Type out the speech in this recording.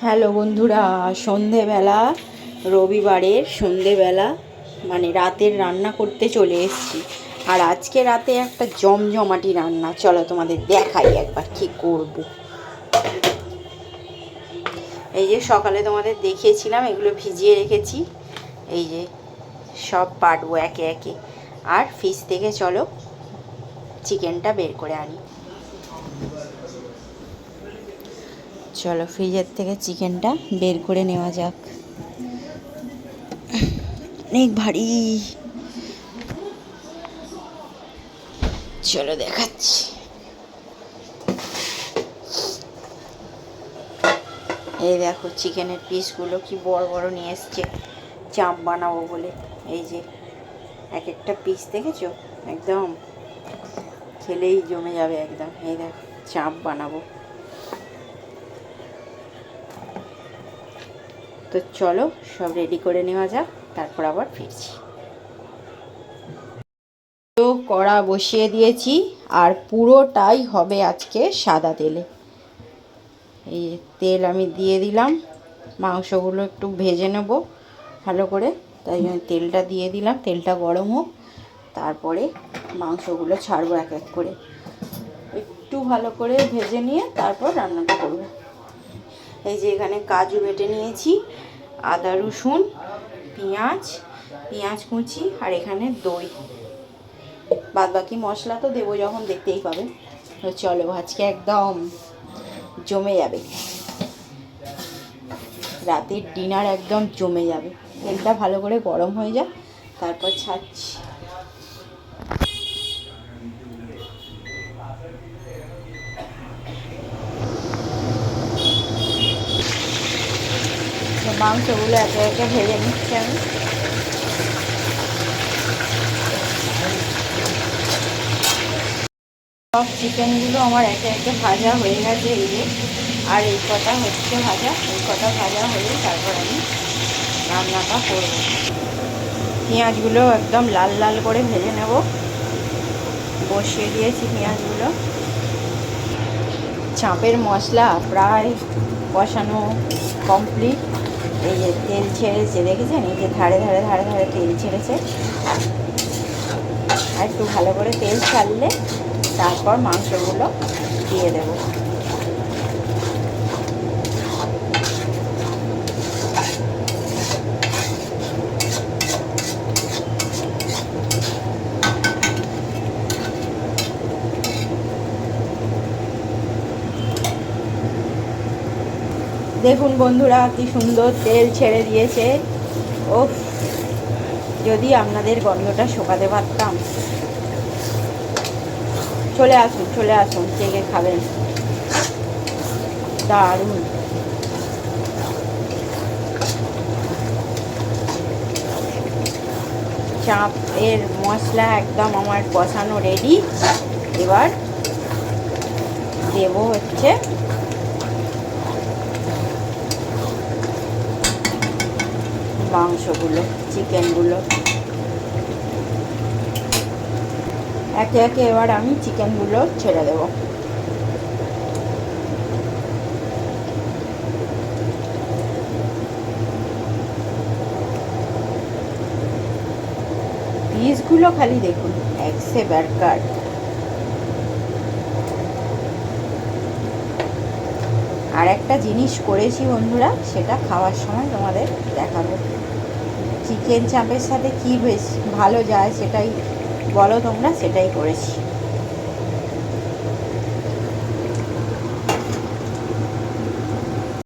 Hello বন্ধুরা, সন্ধেবেলা, রবিবারের সন্ধেবেলা মানে রাতের রান্না করতে চলে এসেছি। আর আজকে রাতে একটা জমজমাটি রান্না, চলো তোমাদের দেখাই একবার কি করব। এই যে সকালে তোমাদের দেখিয়েছিলাম, এগুলো ভিজিয়ে রেখেছি। এই যে সব পাটবো একে একে। আর ফ্রিজ থেকে চলো চিকেনটা বের করে আনি। চলো ফ্রিজের থেকে চিকেনটা বের করে নেওয়া যাক। অনেক ভারী, চলো দেখাচ্ছি। এই দেখো চিকেনের পিসগুলো কি বড় বড় নিয়ে এসছে চাপ বানাবো বলে। এই যে এক একটা পিস দেখেছো, একদম খেলেই জমে যাবে একদম। এই দেখো চাপ বানাবো। তো চলো সব রেডি করে নেওয়া যাক, তারপর আবার ফিরছি। তো কড়া বসিয়ে দিয়েছি, আর পুরোটাই হবে আজকে সাদা তেলে। এই তেল আমি দিয়ে দিলাম, মাংসগুলো একটু ভেজে নেব ভালো করে, তাই জন্য তেলটা দিয়ে দিলাম। তেলটা গরম হোক, তারপরে মাংসগুলো ছাড়বো এক এক করে। একটু ভালো করে ভেজে নিয়ে তারপর রান্নাটা করব। এই যে এখানে কাজু বেটে নিয়েছি, আদা রসুন পেঁয়াজ কুচি, আর এখানে দই। বাদ বাকি মশলা তো দেবো যখন, দেখতেই পাবে। তো চলো আজকে একদম জমে যাবে, রাতের ডিনার একদম জমে যাবে। তেলটা ভালো করে গরম হয়ে যায়, তারপর ছাড়ছি। মাংসগুলো একে একে ভেজে নিচ্ছি আমি। সব চিকেনগুলো আমার একে একে ভাজা হয়ে গেছে, এই যে। আর এই কটা হচ্ছে ভাজা, এই কটা ভাজা হলে তারপর আমি রান্নাটা করব। পেঁয়াজগুলো একদম লাল লাল করে ভেজে নেব। বসিয়ে দিয়েছি পেঁয়াজগুলো। চাপের মশলা প্রায় কষানো কমপ্লিট। এই যে তেল ছেড়েছে, দেখেছেন? এই যে ধারে ধারে ধারে ধারে তেল ছেড়েছে। আর একটু ভালো করে তেল ছাড়লে তারপর মাংসগুলো দিয়ে দেব। দেখুন বন্ধুরা, কি সুন্দর তেল ছেড়ে দিয়েছে। ওফ, যদি আপনাদের গন্ধটা শোকাতে পারতাম। চলে আসুন চেখে খাবেন, দারুণ। চাপের মশলা একদম আমার কষানো রেডি। এবার দেবো হচ্ছে মাংসগুলো, চিকেনগুলো একে একে। এবার আমি চিকেনগুলো ছেড়ে দেব। পিসগুলো খালি দেখুন, একসে বার্গার। আর একটা জিনিস করেছি বন্ধুরা, সেটা খাওয়ার সময় তোমাদের দেখাবো। চিকেন চাপের সাথে কি বেশ ভালো যায় সেটাই বলো তোমরা, সেটাই করেছি।